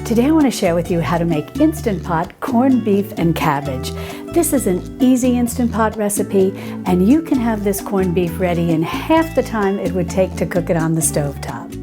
Today I want to share with you how to make Instant Pot corned beef and cabbage. This is an easy Instant Pot recipe, and you can have this corned beef ready in half the time it would take to cook it on the stovetop.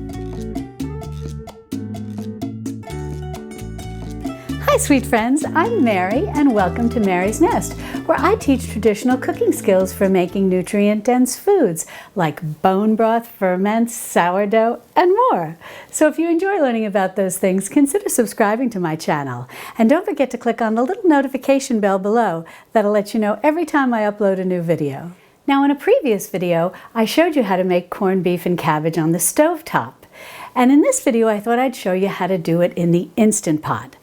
Hi sweet friends, I'm Mary and welcome to Mary's Nest, where I teach traditional cooking skills for making nutrient-dense foods like bone broth, ferments, sourdough, and more. So if you enjoy learning about those things, consider subscribing to my channel. And don't forget to click on the little notification bell below. That'll let you know every time I upload a new video. Now in a previous video, I showed you how to make corned beef and cabbage on the stovetop. And in this video, I thought I'd show you how to do it in the Instant Pot.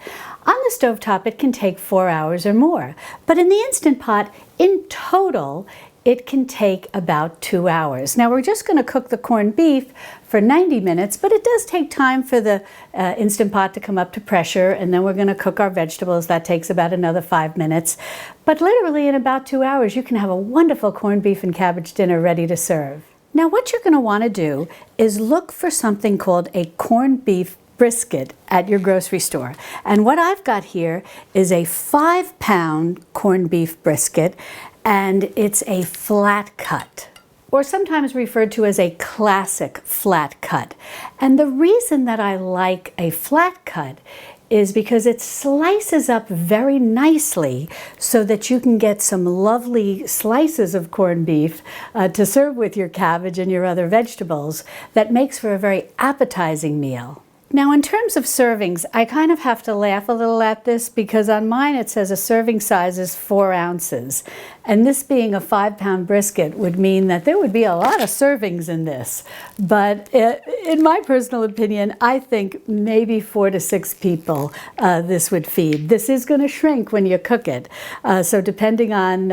On the stovetop, it can take 4 hours or more, but in the Instant Pot, in total, it can take about 2 hours. Now, we're just going to cook the corned beef for 90 minutes, but it does take time for the Instant Pot to come up to pressure, and then we're going to cook our vegetables. That takes about another 5 minutes. But literally, in about 2 hours, you can have a wonderful corned beef and cabbage dinner ready to serve. Now, what you're going to want to do is look for something called a corned beef brisket at your grocery store. And what I've got here is a 5-pound corned beef brisket, and it's a flat cut, or sometimes referred to as a classic flat cut. And the reason that I like a flat cut is because it slices up very nicely so that you can get some lovely slices of corned beef to serve with your cabbage and your other vegetables. That makes for a very appetizing meal. Now, in terms of servings, I kind of have to laugh a little at this because on mine it says a serving size is 4 ounces. And this being a 5-pound brisket would mean that there would be a lot of servings in this. But in my personal opinion, I think maybe 4 to 6 people this would feed. This is going to shrink when you cook it. So depending on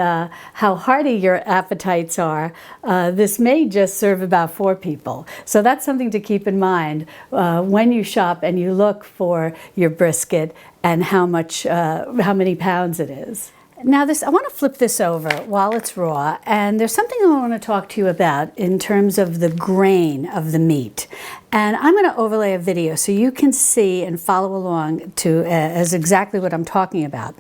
how hearty your appetites are, this may just serve about 4 people. So that's something to keep in mind when you shop and you look for your brisket and how many pounds it is. Now I want to flip this over while it's raw, and there's something I want to talk to you about in terms of the grain of the meat. And I'm going to overlay a video so you can see and follow along as exactly what I'm talking about.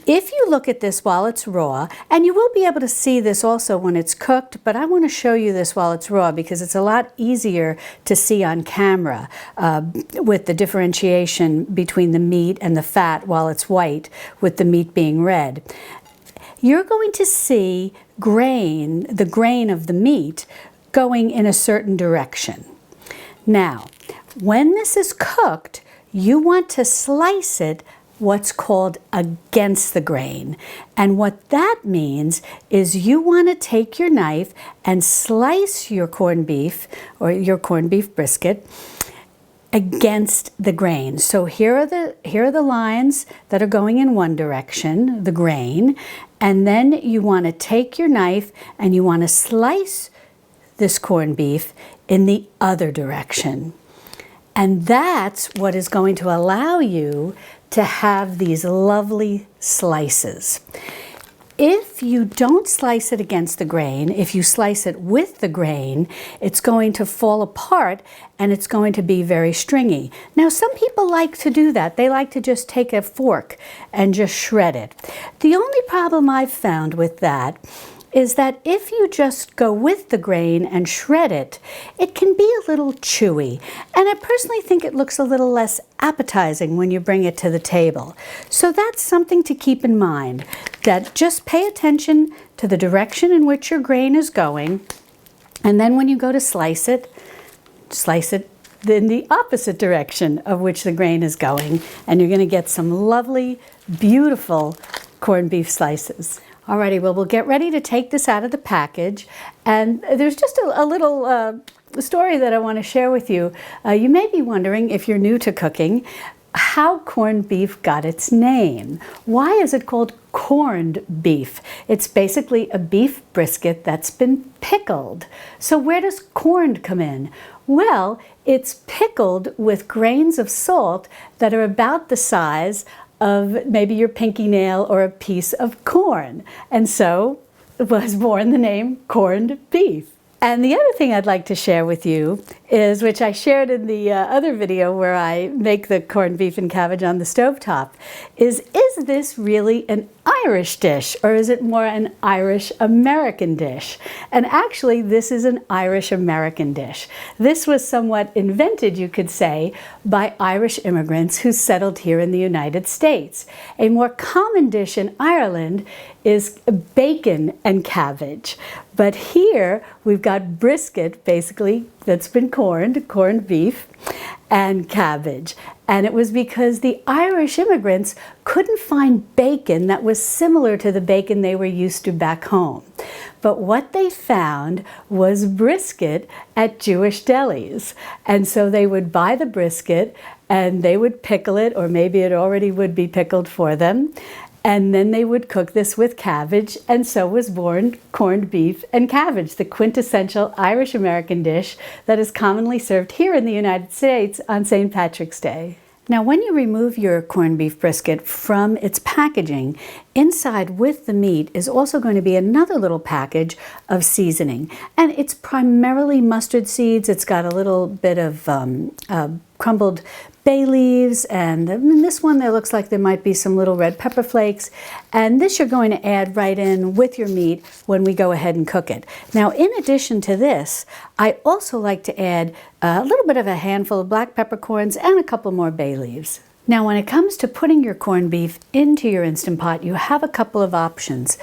If you look at this while it's raw, and you will be able to see this also when it's cooked, but I want to show you this while it's raw because it's a lot easier to see on camera with the differentiation between the meat and the fat while it's white, with the meat being red. You're going to see the grain of the meat going in a certain direction. Now, when this is cooked, you want to slice it what's called against the grain. And what that means is you want to take your knife and slice your corned beef or your corned beef brisket against the grain. So here are the lines that are going in one direction, the grain, and then you want to take your knife and you want to slice this corned beef in the other direction. And that's what is going to allow you to have these lovely slices. If you don't slice it against the grain, if you slice it with the grain, it's going to fall apart and it's going to be very stringy. Now, some people like to do that. They like to just take a fork and just shred it. The only problem I've found with that is that if you just go with the grain and shred it, it can be a little chewy. And I personally think it looks a little less appetizing when you bring it to the table. So that's something to keep in mind, that just pay attention to the direction in which your grain is going. And then when you go to slice it in the opposite direction of which the grain is going. And you're going to get some lovely, beautiful corned beef slices. Alrighty, well, we'll get ready to take this out of the package. And there's just a little story that I want to share with you. You may be wondering, if you're new to cooking, how corned beef got its name. Why is it called corned beef? It's basically a beef brisket that's been pickled. So where does corned come in? Well, it's pickled with grains of salt that are about the size of maybe your pinky nail or a piece of corn. And so was born the name corned beef. And the other thing I'd like to share with you is, which I shared in the other video where I make the corned beef and cabbage on the stovetop, is this really an Irish dish, or is it more an Irish-American dish? And actually, this is an Irish-American dish. This was somewhat invented, you could say, by Irish immigrants who settled here in the United States. A more common dish in Ireland is bacon and cabbage. But here we've got brisket, basically, that's been corned beef, and cabbage. And it was because the Irish immigrants couldn't find bacon that was similar to the bacon they were used to back home. But what they found was brisket at Jewish delis. And so they would buy the brisket and they would pickle it, or maybe it already would be pickled for them. And then they would cook this with cabbage, and so was born corned beef and cabbage, the quintessential Irish-American dish that is commonly served here in the United States on St. Patrick's Day. Now, when you remove your corned beef brisket from its packaging, inside with the meat is also going to be another little package of seasoning. And it's primarily mustard seeds. It's got a little bit of crumbled bay leaves, and in this one there looks like there might be some little red pepper flakes. And this you're going to add right in with your meat when we go ahead and cook it. Now, in addition to this, I also like to add a little bit of a handful of black peppercorns and a couple more bay leaves. Now, when it comes to putting your corned beef into your Instant Pot, you have a couple of options.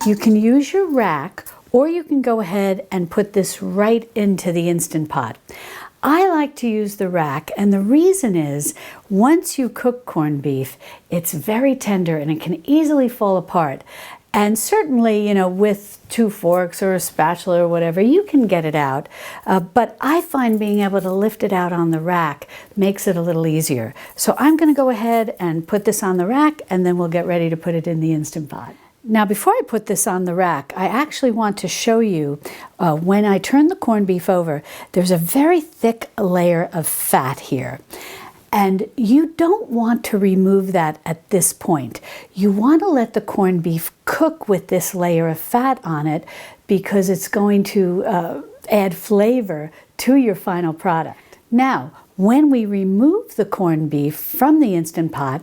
You can use your rack, or you can go ahead and put this right into the Instant Pot. I like to use the rack, and the reason is once you cook corned beef, it's very tender and it can easily fall apart. And certainly, you know, with 2 forks or a spatula or whatever, you can get it out. But I find being able to lift it out on the rack makes it a little easier. So I'm going to go ahead and put this on the rack, and then we'll get ready to put it in the Instant Pot. Now, before I put this on the rack, I actually want to show you when I turn the corned beef over, there's a very thick layer of fat here. And you don't want to remove that at this point. You want to let the corned beef cook with this layer of fat on it, because it's going to add flavor to your final product. Now, when we remove the corned beef from the Instant Pot,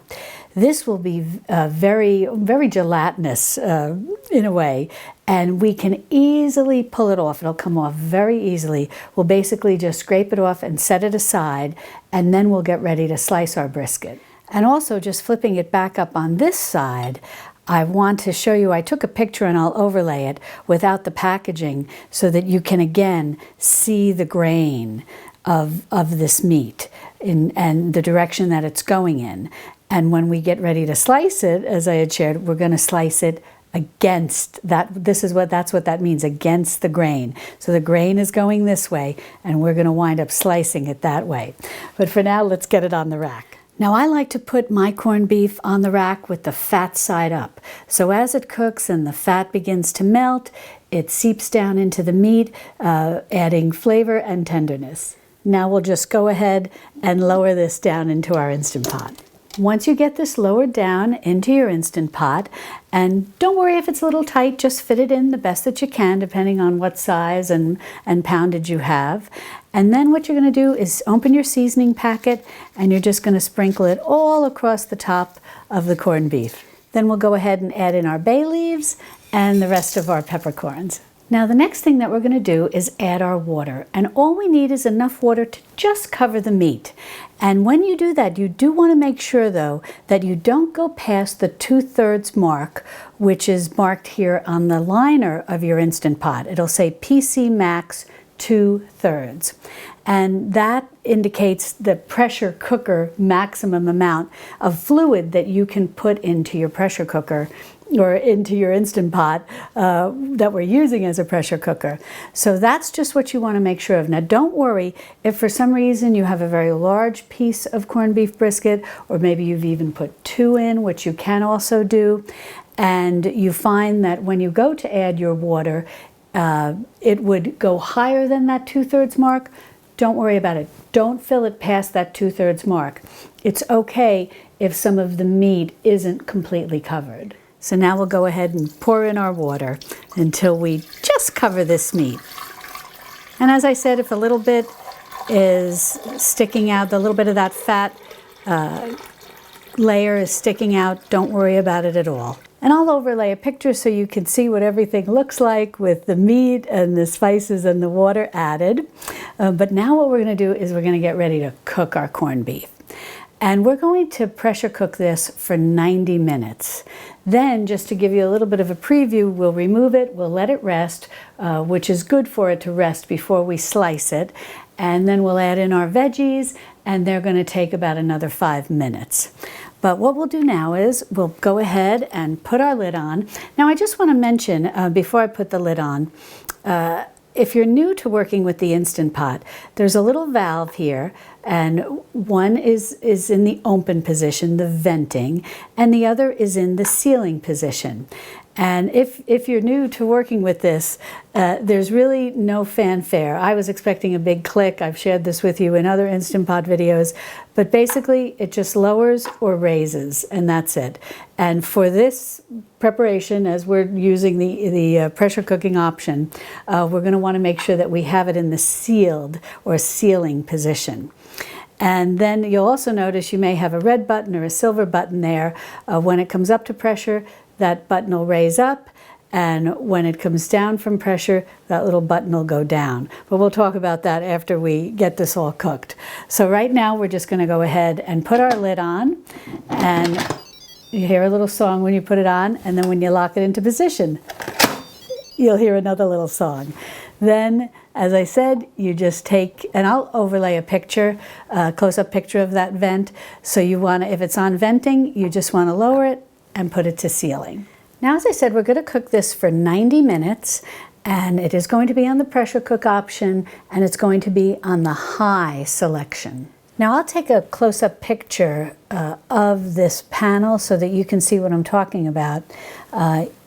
this will be very, very gelatinous in a way, and we can easily pull it off. It'll come off very easily. We'll basically just scrape it off and set it aside, and then we'll get ready to slice our brisket. And also, just flipping it back up on this side, I want to show you, I took a picture and I'll overlay it without the packaging so that you can again see the grain of this meat and the direction that it's going in. And when we get ready to slice it, as I had shared, we're going to slice it against that. That's what that means, against the grain. So the grain is going this way, and we're going to wind up slicing it that way. But for now, let's get it on the rack. Now, I like to put my corned beef on the rack with the fat side up. So as it cooks and the fat begins to melt, it seeps down into the meat, adding flavor and tenderness. Now we'll just go ahead and lower this down into our Instant Pot. Once you get this lowered down into your Instant Pot, and don't worry if it's a little tight, just fit it in the best that you can, depending on what size and poundage you have. And then what you're going to do is open your seasoning packet, and you're just going to sprinkle it all across the top of the corned beef. Then we'll go ahead and add in our bay leaves and the rest of our peppercorns. Now, the next thing that we're going to do is add our water, and all we need is enough water to just cover the meat. And when you do that, you do want to make sure, though, that you don't go past the 2/3 mark, which is marked here on the liner of your Instant Pot. It'll say PC Max 2/3. And that indicates the pressure cooker maximum amount of fluid that you can put into your pressure cooker or into your Instant Pot that we're using as a pressure cooker. So that's just what you want to make sure of. Now, don't worry if for some reason you have a very large piece of corned beef brisket, or maybe you've even put 2 in, which you can also do, and you find that when you go to add your water, it would go higher than that 2/3 mark. Don't worry about it. Don't fill it past that 2/3 mark. It's okay if some of the meat isn't completely covered. So now we'll go ahead and pour in our water until we just cover this meat. And as I said, if a little bit is sticking out, the little bit of that fat layer is sticking out, don't worry about it at all. And I'll overlay a picture so you can see what everything looks like with the meat and the spices and the water added. But now what we're going to do is we're going to get ready to cook our corned beef. And we're going to pressure cook this for 90 minutes. Then, just to give you a little bit of a preview, we'll remove it, we'll let it rest, which is good for it to rest before we slice it. And then we'll add in our veggies, and they're going to take about another 5 minutes. But what we'll do now is we'll go ahead and put our lid on. Now I just want to mention, before I put the lid on, if you're new to working with the Instant Pot, there's a little valve here, and one is in the open position, the venting, and the other is in the sealing position. And if you're new to working with this, there's really no fanfare. I was expecting a big click. I've shared this with you in other Instant Pot videos, but basically it just lowers or raises, and that's it. And for this preparation, as we're using the pressure cooking option, we're going to want to make sure that we have it in the sealed or sealing position. And then you'll also notice you may have a red button or a silver button there. When it comes up to pressure, that button will raise up, and when it comes down from pressure, that little button will go down. But we'll talk about that after we get this all cooked. So right now we're just going to go ahead and put our lid on, and you hear a little song when you put it on, and then when you lock it into position, you'll hear another little song. Then, as I said, you just take, and I'll overlay a picture, a close-up picture of that vent. So you want to, if it's on venting, you just want to lower it and put it to sealing. Now, as I said, we're going to cook this for 90 minutes, and it is going to be on the pressure cook option, and it's going to be on the high selection. Now, I'll take a close-up picture of this panel so that you can see what I'm talking about.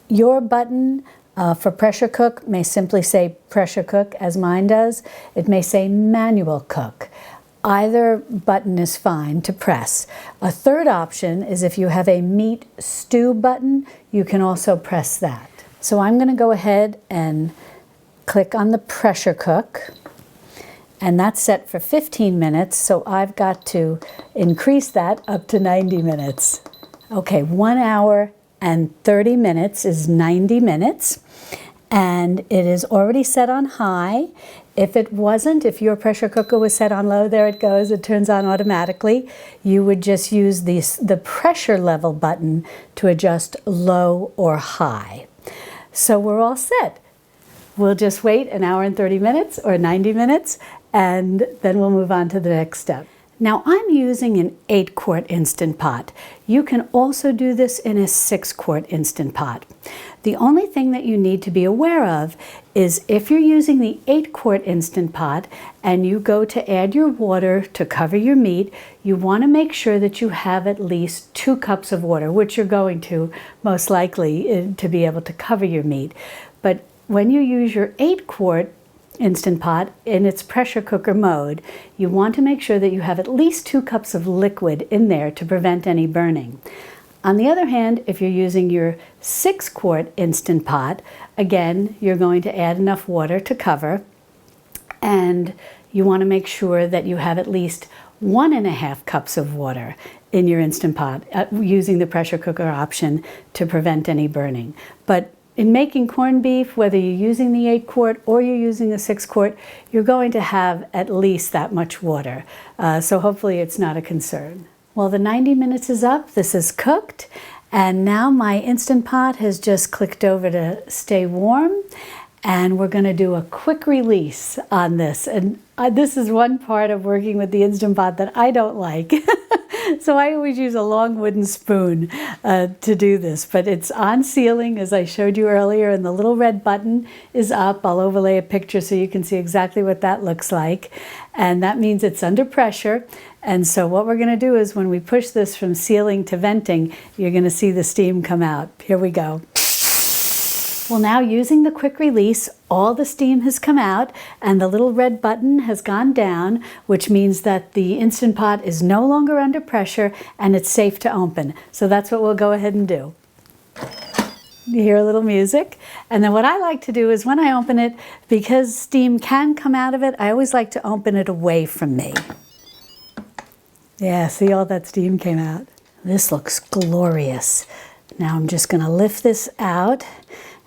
Your button for pressure cook may simply say pressure cook, as mine does. It may say manual cook. Either button is fine to press. A third option is if you have a meat stew button, you can also press that. So I'm going to go ahead and click on the pressure cook, and that's set for 15 minutes, so I've got to increase that up to 90 minutes. Okay, 1 hour and 30 minutes is 90 minutes, and it is already set on high. If it wasn't, if your pressure cooker was set on low, there it goes, it turns on automatically. You would just use the pressure level button to adjust low or high. So we're all set. We'll just wait 1 hour and 30 minutes or 90 minutes, and then we'll move on to the next step. Now, I'm using an 8-quart Instant Pot. You can also do this in a 6-quart Instant Pot. The only thing that you need to be aware of is if you're using the 8-quart Instant Pot and you go to add your water to cover your meat, you want to make sure that you have at least 2 cups of water, which you're going to most likely to be able to cover your meat. But when you use your 8-quart Instant Pot in its pressure cooker mode, you want to make sure that you have at least 2 cups of liquid in there to prevent any burning. On the other hand, if you're using your 6-quart Instant Pot, again, you're going to add enough water to cover, and you want to make sure that you have at least 1.5 cups of water in your Instant Pot, using the pressure cooker option to prevent any burning. But in making corned beef, whether you're using the 8-quart or you're using the 6-quart, you're going to have at least that much water. So hopefully it's not a concern. Well, the 90 minutes is up, this is cooked, and now my Instant Pot has just clicked over to stay warm, and we're going to do a quick release on this. And this is one part of working with the Instant Pot that I don't like. So I always use a long wooden spoon to do this, but it's on sealing as I showed you earlier, and the little red button is up. I'll overlay a picture so you can see exactly what that looks like, and that means it's under pressure. And so what we're going to do is when we push this from sealing to venting, you're going to see the steam come out. Here we go. Well, now using the quick release, all the steam has come out and the little red button has gone down, which means that the Instant Pot is no longer under pressure and it's safe to open. So that's what we'll go ahead and do. You hear a little music. And then what I like to do is when I open it, because steam can come out of it, I always like to open it away from me. Yeah, see, all that steam came out. This looks glorious. Now I'm just going to lift this out,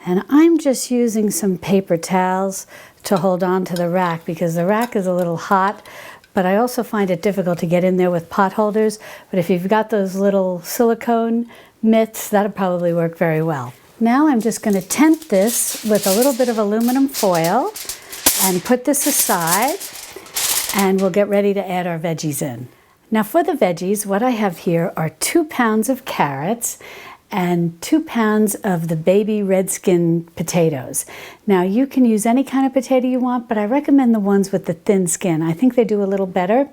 and I'm just using some paper towels to hold on to the rack because the rack is a little hot, but I also find it difficult to get in there with pot holders. But if you've got those little silicone mitts, that'll probably work very well. Now I'm just going to tent this with a little bit of aluminum foil and put this aside, and we'll get ready to add our veggies in. Now for the veggies, what I have here are 2 pounds of carrots and 2 pounds of the baby red skin potatoes. Now you can use any kind of potato you want, but I recommend the ones with the thin skin. I think they do a little better.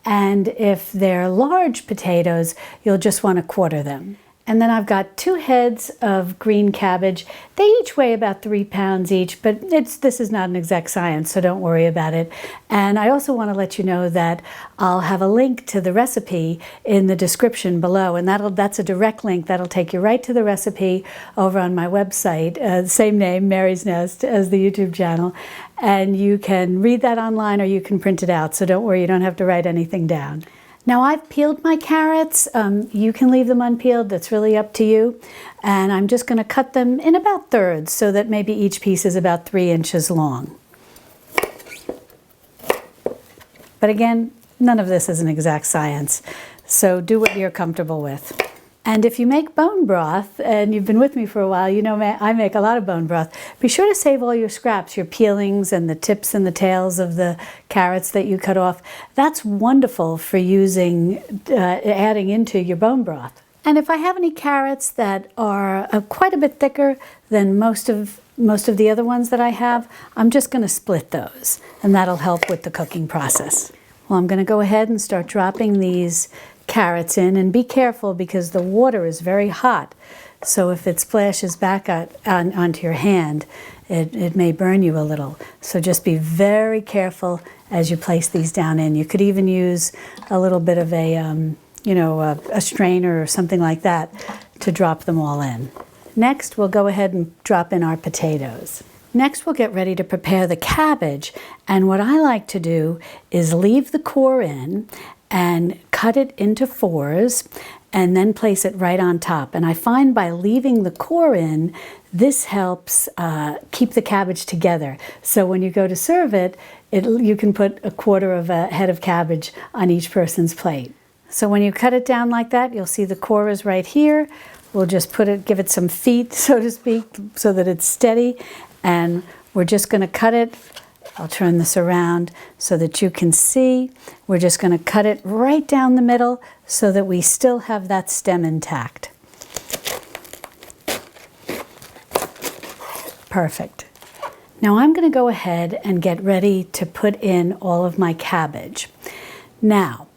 And if they're large potatoes, you'll just want to quarter them. And then I've got 2 heads of green cabbage. They each weigh about 3 pounds each, but this is not an exact science, so don't worry about it. And I also want to let you know that I'll have a link to the recipe in the description below, and that's a direct link that'll take you right to the recipe over on my website, same name, Mary's Nest, as the YouTube channel. And you can read that online or you can print it out, so don't worry, you don't have to write anything down. Now I've peeled my carrots. You can leave them unpeeled, that's really up to you. And I'm just going to cut them in about thirds so that maybe each piece is about 3 inches long. But again, none of this is an exact science, so do what you're comfortable with. And if you make bone broth, and you've been with me for a while, you know I make a lot of bone broth. Be sure to save all your scraps, your peelings and the tips and the tails of the carrots that you cut off. That's wonderful for using, adding into your bone broth. And if I have any carrots that are quite a bit thicker than most of the other ones that I have, I'm just going to split those, and that'll help with the cooking process. Well, I'm going to go ahead and start dropping these carrots in, and be careful because the water is very hot, so if it splashes back onto your hand, it may burn you a little. So just be very careful as you place these down in. You could even use a little bit of a strainer or something like that to drop them all in. Next, we'll go ahead and drop in our potatoes. Next, we'll get ready to prepare the cabbage, and what I like to do is leave the core in and cut it into 4s and then place it right on top. And I find by leaving the core in, this helps keep the cabbage together. So when you go to serve it, you can put a quarter of a head of cabbage on each person's plate. So when you cut it down like that, you'll see the core is right here. We'll just give it some feet, so to speak, so that it's steady. And we're just going to cut it. I'll turn this around so that you can see. We're just going to cut it right down the middle so that we still have that stem intact. Perfect. Now I'm going to go ahead and get ready to put in all of my cabbage. Now,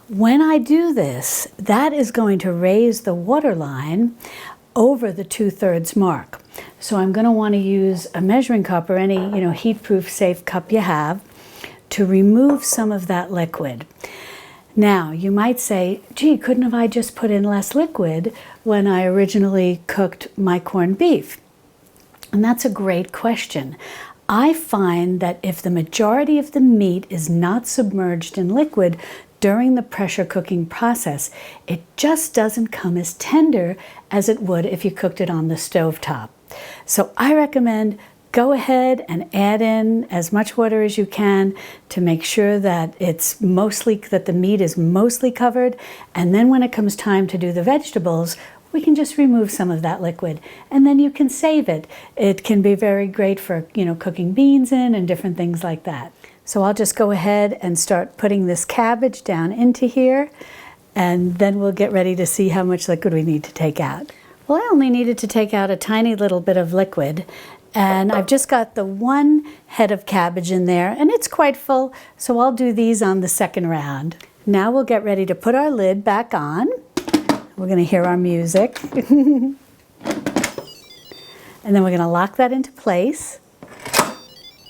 when I do this, that is going to raise the water line over the 2/3 mark. So I'm going to want to use a measuring cup or any heat-proof safe cup you have to remove some of that liquid. Now you might say, gee, couldn't have I just put in less liquid when I originally cooked my corned beef? And that's a great question. I find that if the majority of the meat is not submerged in liquid during the pressure cooking process, it just doesn't come as tender as it would if you cooked it on the stovetop. So I recommend go ahead and add in as much water as you can to make sure that the meat is mostly covered, and then when it comes time to do the vegetables, we can just remove some of that liquid, and then you can save it. It can be very great for cooking beans in and different things like that. So I'll just go ahead and start putting this cabbage down into here, and then we'll get ready to see how much liquid we need to take out. Well, I only needed to take out a tiny little bit of liquid, and I've just got the 1 head of cabbage in there, and it's quite full, so I'll do these on the second round. Now we'll get ready to put our lid back on. We're going to hear our music. And then we're going to lock that into place.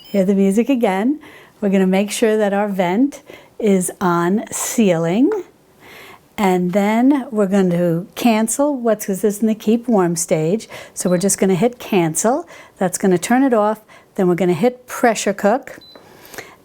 Hear the music again. We're going to make sure that our vent is on sealing. And then we're going to cancel what's, because this is in the keep warm stage. So we're just going to hit cancel. That's going to turn it off. Then we're going to hit pressure cook.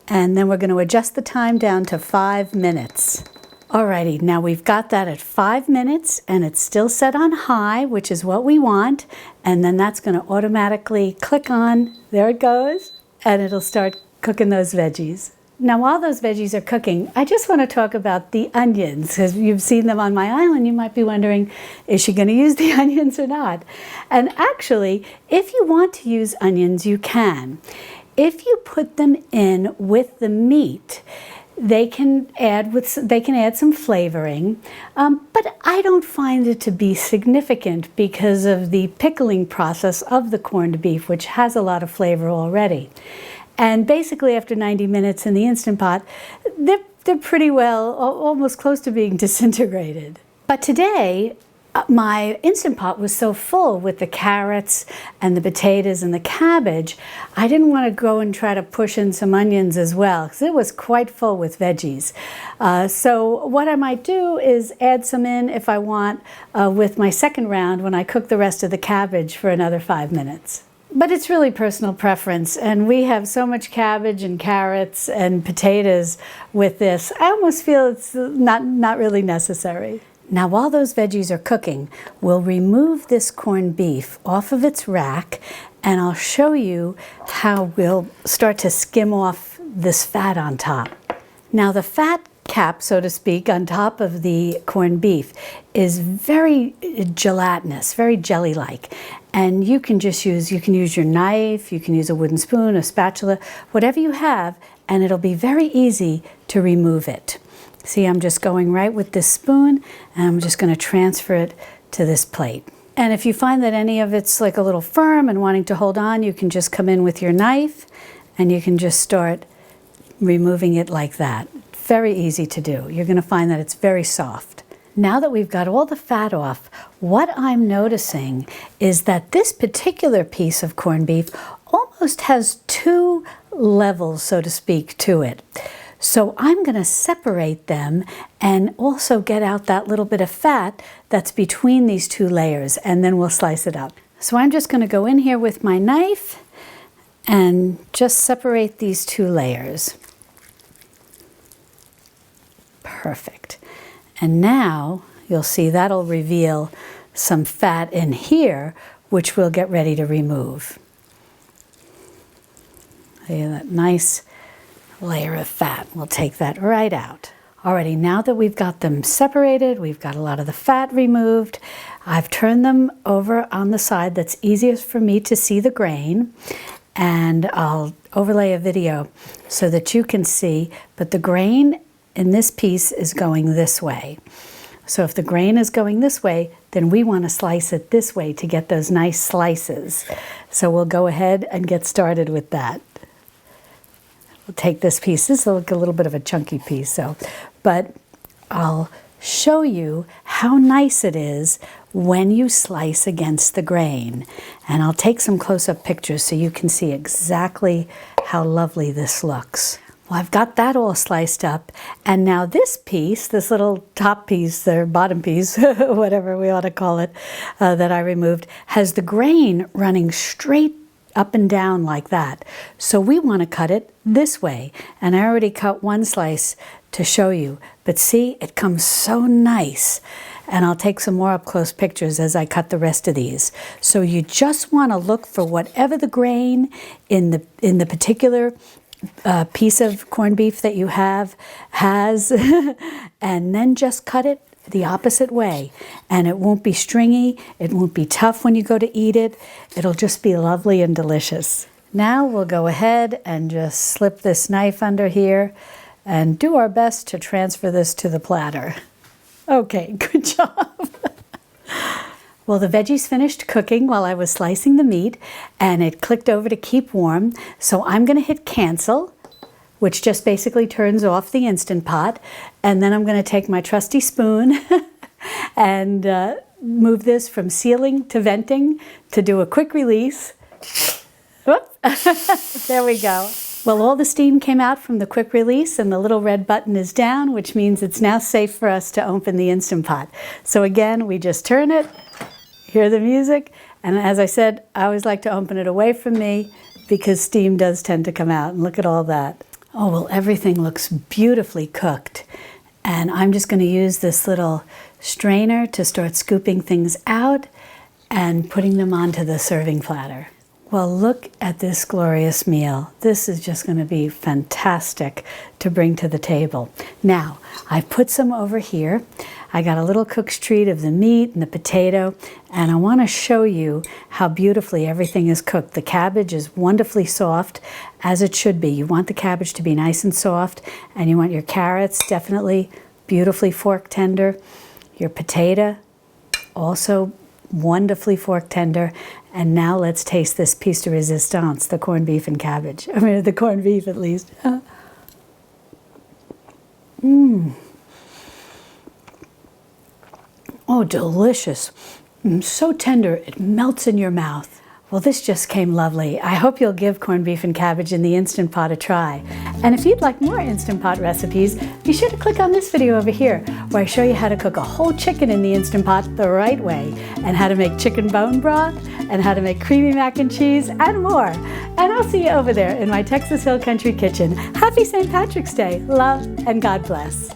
And then we're going to adjust the time down to 5 minutes. Alrighty, now we've got that at 5 minutes and it's still set on high, which is what we want. And then that's going to automatically click on, there it goes, and it'll start cooking those veggies. Now while those veggies are cooking, I just want to talk about the onions, because you've seen them on my island. You might be wondering, is she going to use the onions or not? And actually, if you want to use onions, you can. If you put them in with the meat, they can add some flavoring, but I don't find it to be significant because of the pickling process of the corned beef, which has a lot of flavor already. And basically after 90 minutes in the Instant Pot, they're pretty well, almost close to being disintegrated. But today, my Instant Pot was so full with the carrots and the potatoes and the cabbage, I didn't want to go and try to push in some onions as well, because it was quite full with veggies. So what I might do is add some in if I want with my second round when I cook the rest of the cabbage for another 5 minutes. But it's really personal preference, and we have so much cabbage and carrots and potatoes with this. I almost feel it's not really necessary. Now while those veggies are cooking, we'll remove this corned beef off of its rack, and I'll show you how we'll start to skim off this fat on top. Now the fat cap, so to speak, on top of the corned beef is very gelatinous, very jelly-like. And you can use your knife, you can use a wooden spoon, a spatula, whatever you have, and it'll be very easy to remove it. See, I'm just going right with this spoon, and I'm just going to transfer it to this plate. And if you find that any of it's like a little firm and wanting to hold on, you can just come in with your knife, and you can just start removing it like that. Very easy to do. You're going to find that it's very soft. Now that we've got all the fat off, what I'm noticing is that this particular piece of corned beef almost has 2 levels, so to speak, to it. So I'm going to separate them and also get out that little bit of fat that's between these 2 layers, and then we'll slice it up. So I'm just going to go in here with my knife and just separate these 2 layers. Perfect. And now you'll see that'll reveal some fat in here, which we'll get ready to remove. See that nice layer of fat. We'll take that right out. Alrighty, now that we've got them separated, we've got a lot of the fat removed, I've turned them over on the side that's easiest for me to see the grain, and I'll overlay a video so that you can see, but the grain in this piece is going this way. So if the grain is going this way, then we want to slice it this way to get those nice slices. So we'll go ahead and get started with that. We'll take this piece. This will look a little bit of a chunky piece, but I'll show you how nice it is when you slice against the grain. And I'll take some close-up pictures so you can see exactly how lovely this looks. Well, I've got that all sliced up, and now this piece, this little top piece, or bottom piece, whatever we ought to call it, that I removed, has the grain running straight up and down like that. So we want to cut it this way, and I already cut one slice to show you, but see, it comes so nice. And I'll take some more up-close pictures as I cut the rest of these. So you just want to look for whatever the grain in the particular piece of corned beef that you has, and then just cut it the opposite way. And it won't be stringy, it won't be tough when you go to eat it, it'll just be lovely and delicious. Now we'll go ahead and just slip this knife under here and do our best to transfer this to the platter. Okay, good job. Well, the veggies finished cooking while I was slicing the meat, and it clicked over to keep warm. So I'm going to hit cancel, which just basically turns off the Instant Pot. And then I'm going to take my trusty spoon and move this from sealing to venting to do a quick release. Whoop. There we go. Well, all the steam came out from the quick release and the little red button is down, which means it's now safe for us to open the Instant Pot. So again, we just turn it, hear the music, and as I said, I always like to open it away from me because steam does tend to come out. And look at all that. Oh, well, everything looks beautifully cooked. And I'm just going to use this little strainer to start scooping things out and putting them onto the serving platter. Well, look at this glorious meal. This is just going to be fantastic to bring to the table. Now, I've put some over here. I got a little cook's treat of the meat and the potato, and I want to show you how beautifully everything is cooked. The cabbage is wonderfully soft, as it should be. You want the cabbage to be nice and soft, and you want your carrots definitely beautifully fork tender. Your potato also wonderfully fork tender. And now let's taste this piece de resistance, the corned beef and cabbage. I mean, the corned beef at least. Oh, delicious. So tender, it melts in your mouth. Well, this just came lovely. I hope you'll give corned beef and cabbage in the Instant Pot a try. And if you'd like more Instant Pot recipes, be sure to click on this video over here, where I show you how to cook a whole chicken in the Instant Pot the right way, and how to make chicken bone broth, and how to make creamy mac and cheese, and more. And I'll see you over there in my Texas Hill Country kitchen. Happy St. Patrick's Day. Love and God bless.